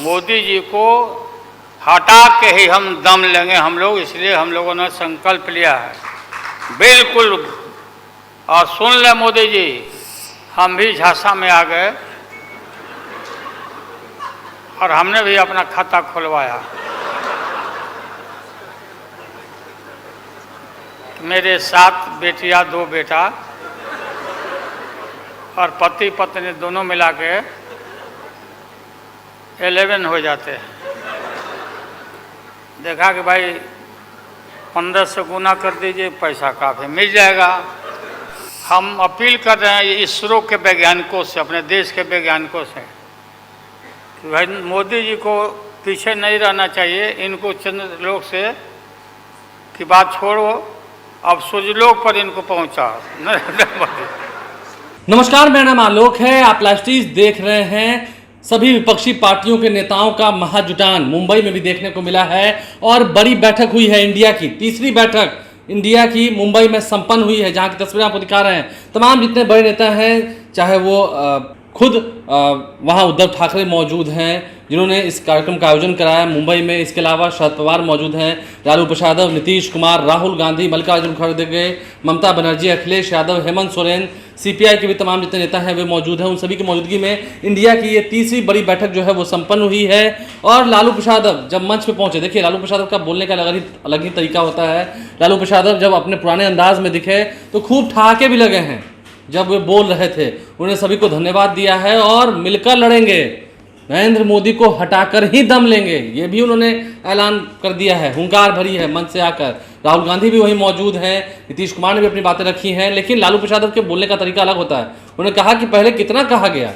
मोदी जी को हटा के ही हम दम लेंगे हम लोग, इसलिए हम लोगों ने संकल्प लिया है बिल्कुल। और सुन ले मोदी जी, हम भी झांसा में आ गए और हमने भी अपना खाता खुलवाया। मेरे 7 बेटियां 2 बेटा और पति पत्नी दोनों मिला के 11 हो जाते हैं। देखा कि भाई 15 से गुना कर दीजिए, पैसा काफ़ी मिल जाएगा। हम अपील कर रहे हैं इसरो के वैज्ञानिकों से, अपने देश के वैज्ञानिकों से, कि भाई मोदी जी को पीछे नहीं रहना चाहिए। इनको चंद्रलोक से की बात छोड़ो, अब सूर्यलोक पर इनको पहुंचा नरेंद्र मोदी। नमस्कार, मेरा नाम आलोक है। आप लाइव देख रहे हैं। सभी विपक्षी पार्टियों के नेताओं का महाजुटान मुंबई में भी देखने को मिला है और बड़ी बैठक हुई है। इंडिया की तीसरी बैठक इंडिया की मुंबई में संपन्न हुई है, जहां की तस्वीरें आपको दिखा रहे हैं। तमाम जितने बड़े नेता हैं, चाहे वो खुद वहां उद्धव ठाकरे मौजूद हैं जिन्होंने इस कार्यक्रम का आयोजन कराया मुंबई में। इसके अलावा शरद पवार मौजूद हैं, लालू प्रसाद, नीतीश कुमार, राहुल गांधी, मल्लिकार्जुन खड़गे, ममता बनर्जी, अखिलेश यादव, हेमंत सोरेन, सीपीआई के भी तमाम जितने नेता हैं वे मौजूद हैं। उन सभी की मौजूदगी में इंडिया की ये तीसरी बड़ी बैठक जो है वो संपन्न हुई है। और लालू प्रसाद जब मंच पे पहुंचे, देखिए लालू प्रसाद का बोलने का अलग ही तरीका होता है। लालू प्रसाद जब अपने पुराने अंदाज में दिखे तो खूब ठहाके भी लगे हैं जब वे बोल रहे थे। उन्होंने सभी को धन्यवाद दिया है और मिलकर लड़ेंगे, नरेंद्र मोदी को हटाकर ही दम लेंगे, ये भी उन्होंने ऐलान कर दिया है। हुंकार भरी है मंच से आकर। राहुल गांधी भी वहीं मौजूद हैं, नीतीश कुमार ने भी अपनी बातें रखी हैं। लेकिन लालू प्रसाद के बोलने का तरीका अलग होता है। उन्होंने कहा कि पहले कितना कहा गया,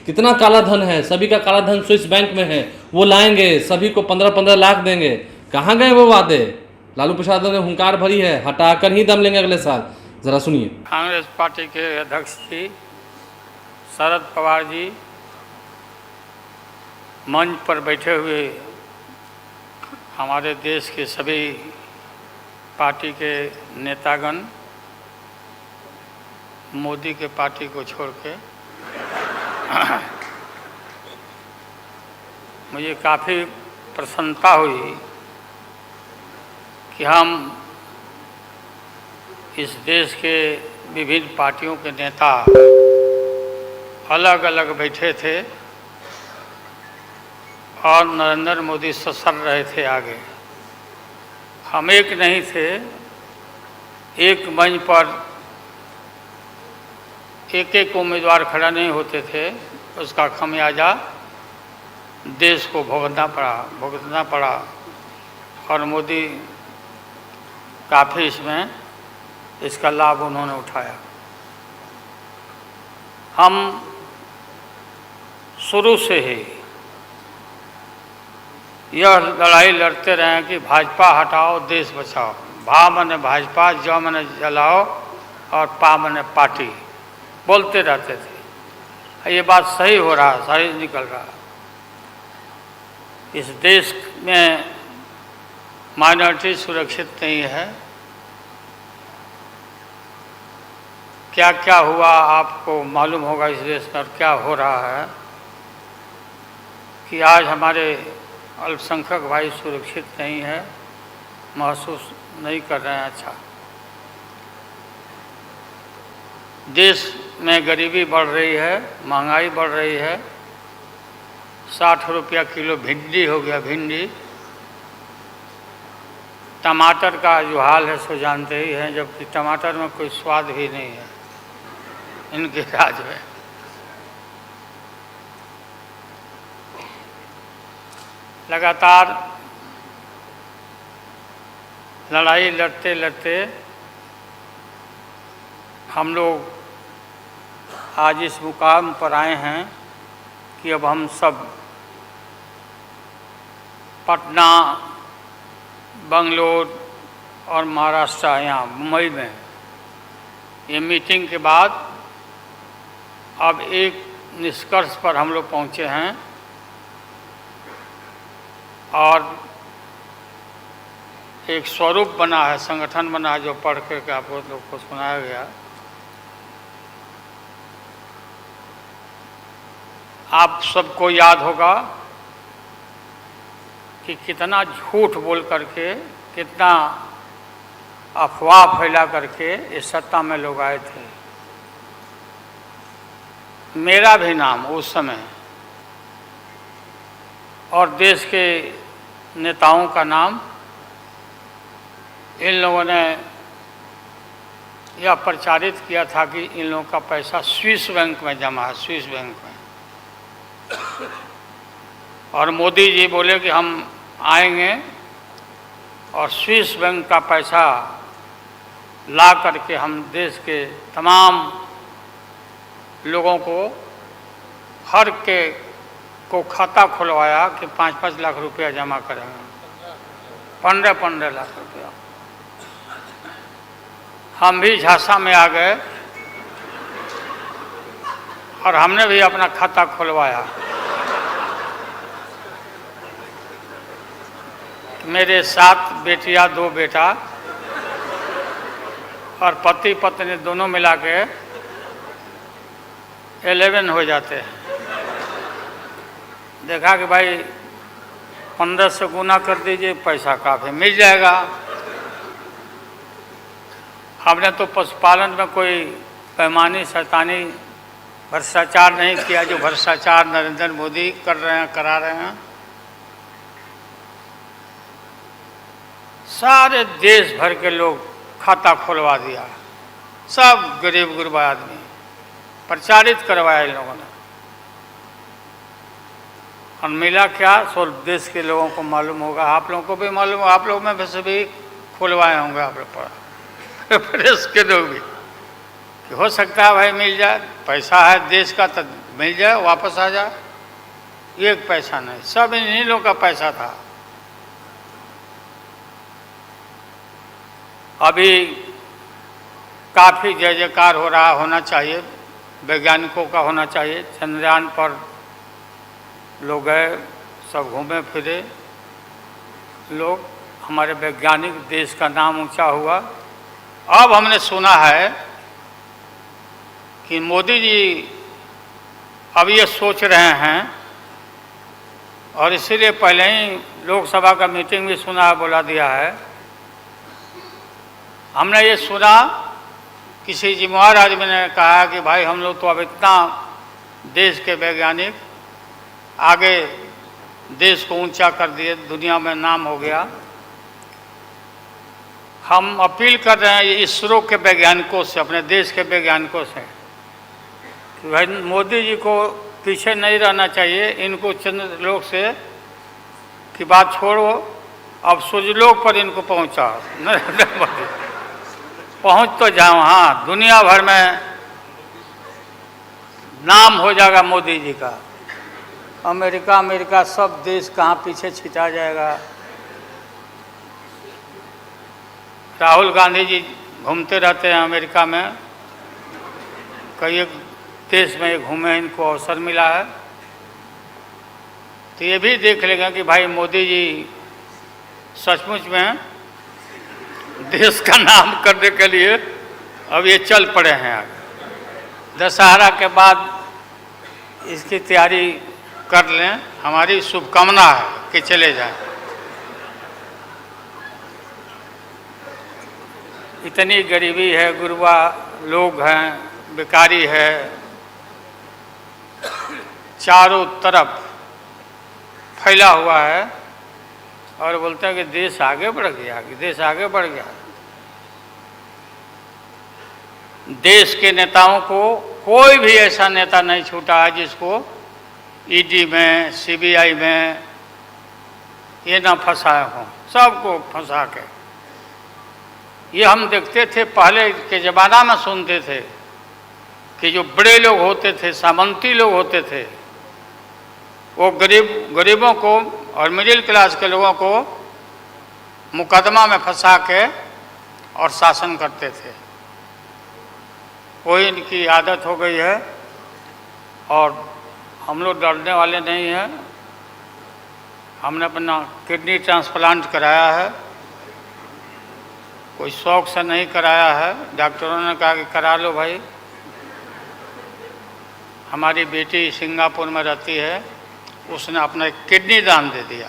कितना काला धन है, सभी का काला धन स्विस बैंक में है, वो लाएंगे, सभी को 15-15 लाख देंगे। कहाँ गए वो वादे? लालू प्रसाद ने हुंकार भरी है, हटाकर ही दम लेंगे अगले साल। जरा सुनिए। कांग्रेस पार्टी के अध्यक्ष जी शरद पवार जी मंच पर बैठे हुए हमारे देश के सभी पार्टी के नेतागण मोदी के पार्टी को छोड़ के मुझे काफ़ी प्रसन्नता हुई कि हम इस देश के विभिन्न पार्टियों के नेता अलग अलग बैठे थे और नरेंद्र मोदी ससर रहे थे आगे। हम एक नहीं थे, एक मंच पर एक उम्मीदवार खड़ा नहीं होते थे। उसका खमियाजा देश को भुगतना पड़ा और मोदी काफ़ी इसका लाभ उन्होंने उठाया। हम शुरू से ही यह लड़ाई लड़ते रहे कि भाजपा हटाओ देश बचाओ। भा मने भाजपा, ज मने जलाओ और पा मने पार्टी, बोलते रहते थे। ये बात सही हो रहा, सही निकल रहा। इस देश में माइनॉरिटी सुरक्षित नहीं है। क्या क्या हुआ आपको मालूम होगा इस देश में, और क्या हो रहा है कि आज हमारे अल्पसंख्यक भाई सुरक्षित नहीं है, महसूस नहीं कर रहे हैं। अच्छा, देश में गरीबी बढ़ रही है, महंगाई बढ़ रही है। 60 रुपया किलो भिंडी हो गया, भिंडी। टमाटर का जो हाल है सो जानते ही हैं, जबकि टमाटर में कोई स्वाद भी नहीं है इनके राज में। लगातार लड़ाई लड़ते लड़ते हम लोग आज इस मुकाम पर आए हैं कि अब हम सब पटना, बंगलोर और महाराष्ट्र, यहाँ मुंबई में ये मीटिंग के बाद अब एक निष्कर्ष पर हम लोग पहुँचे हैं और एक स्वरूप बना है, संगठन बना है, जो पढ़ करके आप लोग को सुनाया गया। आप सबको याद होगा कि कितना झूठ बोल करके, कितना अफवाह फैला करके इस सत्ता में लोग आए थे। मेरा भी नाम उस समय और देश के नेताओं का नाम इन लोगों ने यह प्रचारित किया था कि इन लोगों का पैसा स्विस बैंक में जमा है, स्विस बैंक में। और मोदी जी बोले कि हम आएंगे और स्विस बैंक का पैसा ला करके हम देश के तमाम लोगों को हर के को खाता खुलवाया कि 5-5 लाख रुपया जमा करेंगे, 15-15 लाख रुपया। हम भी झांसा में आ गए और हमने भी अपना खाता खुलवाया। मेरे 7 बेटियां 2 बेटा और पति पत्नी दोनों मिला के 11 हो जाते हैं। देखा कि भाई 15 से गुना कर दीजिए, पैसा काफ़ी मिल जाएगा। हमने तो पशुपालन में कोई पैमानी शैतानी भ्रष्टाचार नहीं किया जो भ्रष्टाचार नरेंद्र मोदी कर रहे हैं, करा रहे हैं। सारे देश भर के लोग खाता खुलवा दिया, सब गरीब गुरबा आदमी प्रचारित करवाया इन लोगों ने। और मिला क्या, सो देश के लोगों को मालूम होगा, आप लोगों को भी मालूम होगा, आप लोग में वैसे भी खुलवाए होंगे, आप लोग पर प्रेस के लोग भी कि हो सकता है भाई मिल जाए, पैसा है देश का तो मिल जाए, वापस आ जाए। एक पैसा नहीं, सब इन्हीं लोगों का पैसा था। अभी काफ़ी जय जयकार हो रहा, होना चाहिए, वैज्ञानिकों का होना चाहिए। चंद्रयान पर लोग गए, सब घूमे फिरे लोग, हमारे वैज्ञानिक, देश का नाम ऊंचा हुआ। अब हमने सुना है कि मोदी जी अब ये सोच रहे हैं, और इसीलिए पहले ही लोकसभा का मीटिंग भी सुना, बुला दिया है। हमने ये सुना, किसी जिम्मेवार आदमी ने कहा कि भाई हम लोग तो अब इतना देश के वैज्ञानिक आगे देश को ऊंचा कर दिए, दुनिया में नाम हो गया। हम अपील कर रहे हैं इसरो के वैज्ञानिकों से, अपने देश के वैज्ञानिकों से कि भाई मोदी जी को पीछे नहीं रहना चाहिए। इनको चंद्रलोक से की बात छोड़ो, अब सूर्यलोक पर इनको पहुंचाओ। नरेंद्र मोदी पहुंच तो जाओ, हाँ, दुनिया भर में नाम हो जाएगा मोदी जी का। अमेरिका सब देश कहाँ पीछे छिटा जाएगा। राहुल गांधी जी घूमते रहते हैं अमेरिका में, कई देश में घूमे, इनको अवसर मिला है। तो ये भी देख लेगा कि भाई मोदी जी सचमुच में देश का नाम करने के लिए अब ये चल पड़े हैं। आगे दशहरा के बाद इसकी तैयारी कर लें, हमारी शुभकामना है कि चले जाएं। इतनी गरीबी है, गुरबा लोग हैं, बेकारी है, चारों तरफ फैला हुआ है, और बोलते हैं कि देश आगे बढ़ गया, कि देश आगे बढ़ गया। देश के नेताओं को कोई भी ऐसा नेता नहीं छूटा है जिसको ईडी में, सीबीआई में ये ना फंसाए हों, सबको फंसा के। ये हम देखते थे, पहले के ज़माना में सुनते थे कि जो बड़े लोग होते थे, सामंती लोग होते थे, वो गरीबों को और मिडिल क्लास के लोगों को मुकदमा में फंसा के और शासन करते थे। वही इनकी आदत हो गई है, और हम लोग डरने वाले नहीं हैं। हमने अपना किडनी ट्रांसप्लांट कराया है, कोई शौक से नहीं कराया है। डॉक्टरों ने कहा कि करा लो भाई। हमारी बेटी सिंगापुर में रहती है, उसने अपना किडनी दान दे दिया।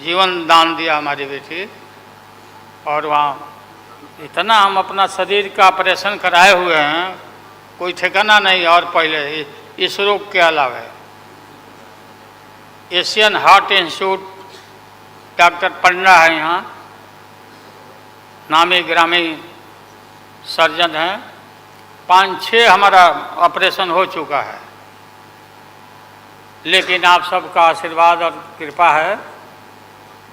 जीवन दान दिया हमारी बेटी। और वहाँ इतना हम अपना शरीर का ऑपरेशन कराए हुए हैं, कोई ठिकाना नहीं। और पहले इस रोग के अलावा एशियन हार्ट इंस्टीट्यूट डॉक्टर पंडा है यहाँ, नामी ग्रामी सर्जन हैं। 5-6 हमारा ऑपरेशन हो चुका है, लेकिन आप सबका आशीर्वाद और कृपा है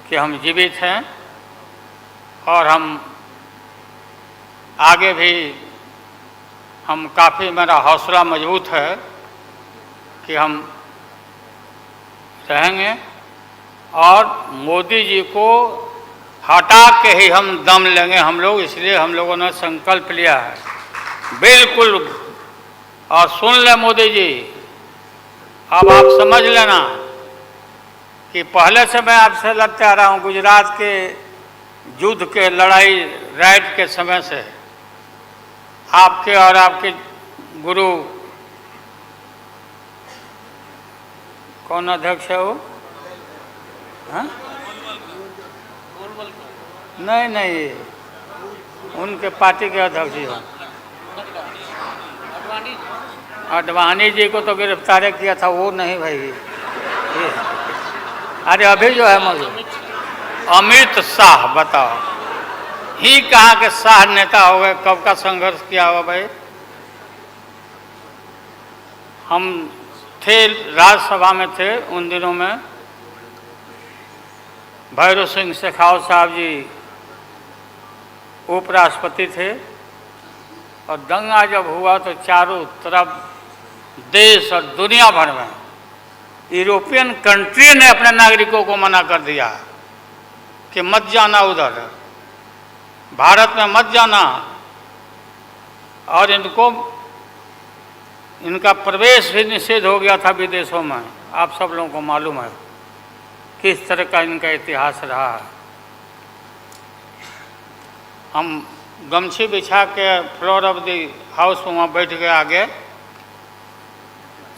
कि हम जीवित हैं। और हम आगे भी हम काफ़ी, मेरा हौसला मजबूत है कि हम रहेंगे। और मोदी जी को हटा के ही हम दम लेंगे हम लोग, इसलिए हम लोगों ने संकल्प लिया है बिल्कुल। और सुन ले मोदी जी, अब आप समझ लेना कि पहले से मैं आपसे लड़ते आ रहा हूँ, गुजरात के युद्ध के लड़ाई राइट के समय से। आपके और आपके गुरु, कौन अध्यक्ष है वो? हाँ? नहीं, उनके पार्टी के अध्यक्ष जी हो, अडवाणी जी को तो गिरफ्तार किया था, वो नहीं भाई। अरे अभी जो है मौजूद अमित शाह, बताओ ही कहाँ के शाह नेता हो गए, कब का संघर्ष किया होगा भाई। हम थे राज्यसभा में थे उन दिनों में, भैरव सिंह शेखावत साहब जी उपराष्ट्रपति थे। और दंगा जब हुआ तो चारों तरफ देश और दुनिया भर में यूरोपियन कंट्री ने अपने नागरिकों को मना कर दिया कि मत जाना उधर, भारत में मत जाना। और इनका प्रवेश भी निषेध हो गया था विदेशों में। आप सब लोगों को मालूम है किस तरह का इनका इतिहास रहा है। हम गमछी बिछा के फ्लोर ऑफ द हाउस में वहाँ बैठ गए आगे,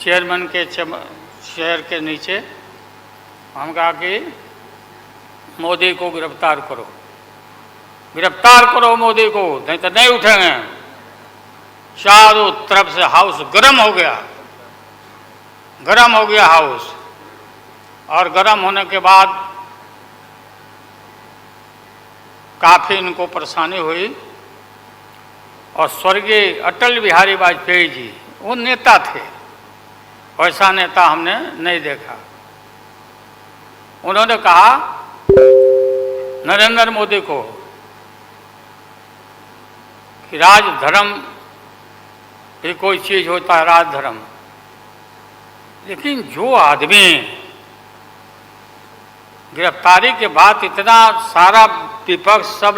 चेयरमैन के चेयर के नीचे। हम कहा कि मोदी को गिरफ्तार करो, गिरफ्तार करो मोदी को, नहीं तो नहीं उठेंगे। चारों तरफ से हाउस गर्म हो गया, गर्म हो गया हाउस। और गर्म होने के बाद काफ़ी इनको परेशानी हुई। और स्वर्गीय अटल बिहारी वाजपेयी जी, वो नेता थे, वैसा नेता हमने नहीं देखा। उन्होंने कहा नरेंद्र मोदी को कि राजधर्म भी कोई चीज़ होता है, राजधर्म। लेकिन जो आदमी गिरफ्तारी के बाद इतना सारा विपक्ष, सब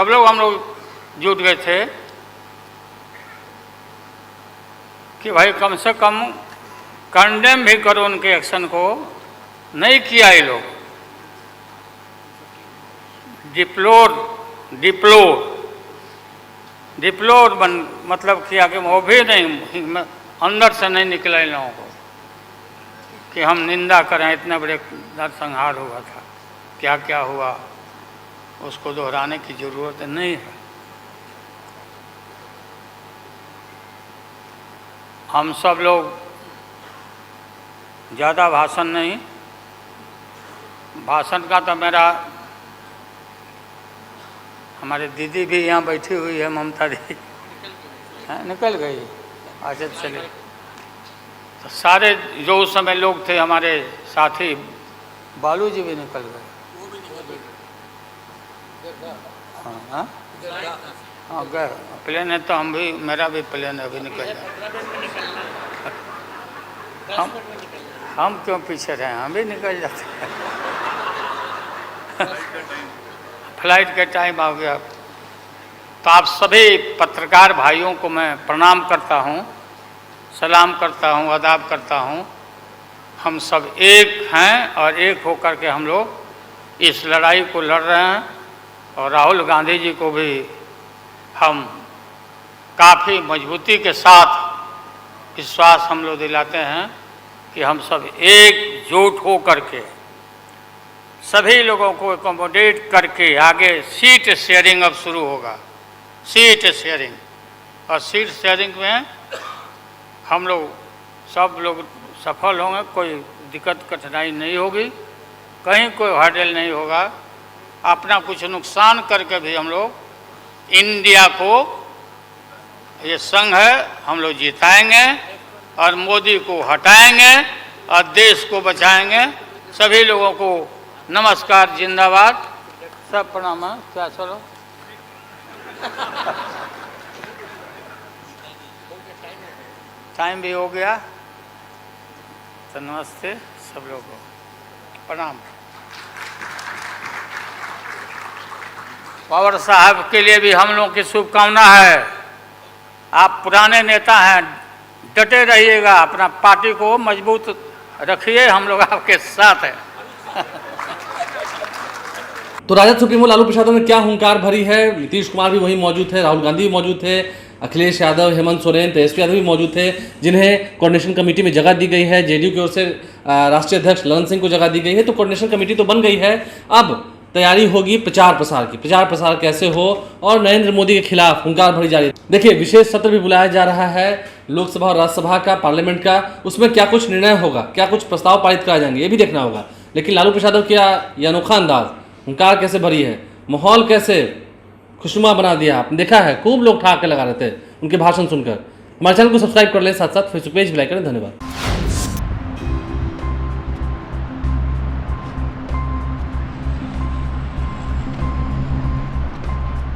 लोग हम लोग जुट गए थे कि भाई कम से कम कंडेम भी करो उनके एक्शन को। नहीं किया ये लोग, डिप्लोर मतलब किया कि वो भी नहीं, अंदर से नहीं निकला इन लोगों को कि हम निंदा करें, इतने बड़े नरसंहार हुआ था, क्या क्या हुआ उसको दोहराने की जरूरत नहीं है। हम सब लोग ज़्यादा भाषण नहीं, भाषण का तो मेरा, हमारी दीदी भी यहाँ बैठी हुई है, ममता दी निकल गई। अच्छा चले, तो सारे जो उस समय लोग थे हमारे साथी, बालू जी भी निकल गए। हाँ गए प्लेन है, तो हम भी, मेरा भी प्लेन है, अभी निकल जाए। हम क्यों पीछे रहे, हम भी निकल जाते हैं। फ्लाइट का टाइम आ गया। तो आप सभी पत्रकार भाइयों को मैं प्रणाम करता हूँ, सलाम करता हूँ, आदाब करता हूँ। हम सब एक हैं और एक होकर के हम लोग इस लड़ाई को लड़ रहे हैं। और राहुल गांधी जी को भी हम काफ़ी मजबूती के साथ विश्वास हम लोग दिलाते हैं कि हम सब एकजुट हो करके सभी लोगों को एकोमोडेट करके आगे सीट शेयरिंग अब शुरू होगा, सीट शेयरिंग। और सीट शेयरिंग में हम लोग सब लोग सफल होंगे, कोई दिक्कत कठिनाई नहीं होगी, कहीं कोई हर्डल नहीं होगा। अपना कुछ नुकसान करके भी हम लोग इंडिया को, ये संघ है, हम लोग जिताएंगे और मोदी को हटाएंगे और देश को बचाएंगे। सभी लोगों को नमस्कार, जिंदाबाद, सब प्रणाम। क्या चलो टाइम भी हो गया, तो नमस्ते सब लोगों को, प्रणाम। पवार साहब के लिए भी हम लोगों की शुभकामना है। आप पुराने नेता हैं, डटे रहिएगा, अपना पार्टी को मजबूत रखिए, हम लोग आपके साथ हैं। तो राजद सुप्रीमो लालू प्रसाद में क्या हुंकार भरी है। नीतीश कुमार भी वहीं मौजूद थे, राहुल गांधी भी मौजूद थे, अखिलेश यादव, हेमंत सोरेन, तेजस्वी यादव भी मौजूद थे, जिन्हें कोऑर्डिनेशन कमेटी में जगह दी गई है। जेडीयू की ओर से राष्ट्रीय अध्यक्ष ललन सिंह को जगह दी गई है। तो कोऑर्डिनेशन कमेटी तो बन गई है, अब तैयारी होगी प्रचार प्रसार की। प्रचार प्रसार कैसे हो और नरेंद्र मोदी के खिलाफ हुंकार भरी जा रही है। देखिए, विशेष सत्र भी बुलाया जा रहा है लोकसभा और राज्यसभा का, पार्लियामेंट का। उसमें क्या कुछ निर्णय होगा, क्या कुछ प्रस्ताव पारित कराए जाएंगे, ये भी देखना होगा। लेकिन लालू प्रसाद का ये अनोखा अंदाज, हुंकार कैसे भरी है, माहौल कैसे खुशनुमा बना दिया, आपने देखा है। खूब लोग ठहाके लगा रहे थे उनके भाषण सुनकर। हमारे चैनल को सब्सक्राइब कर लें, साथ साथ फेसबुक पेज भी लाइक करें। धन्यवाद।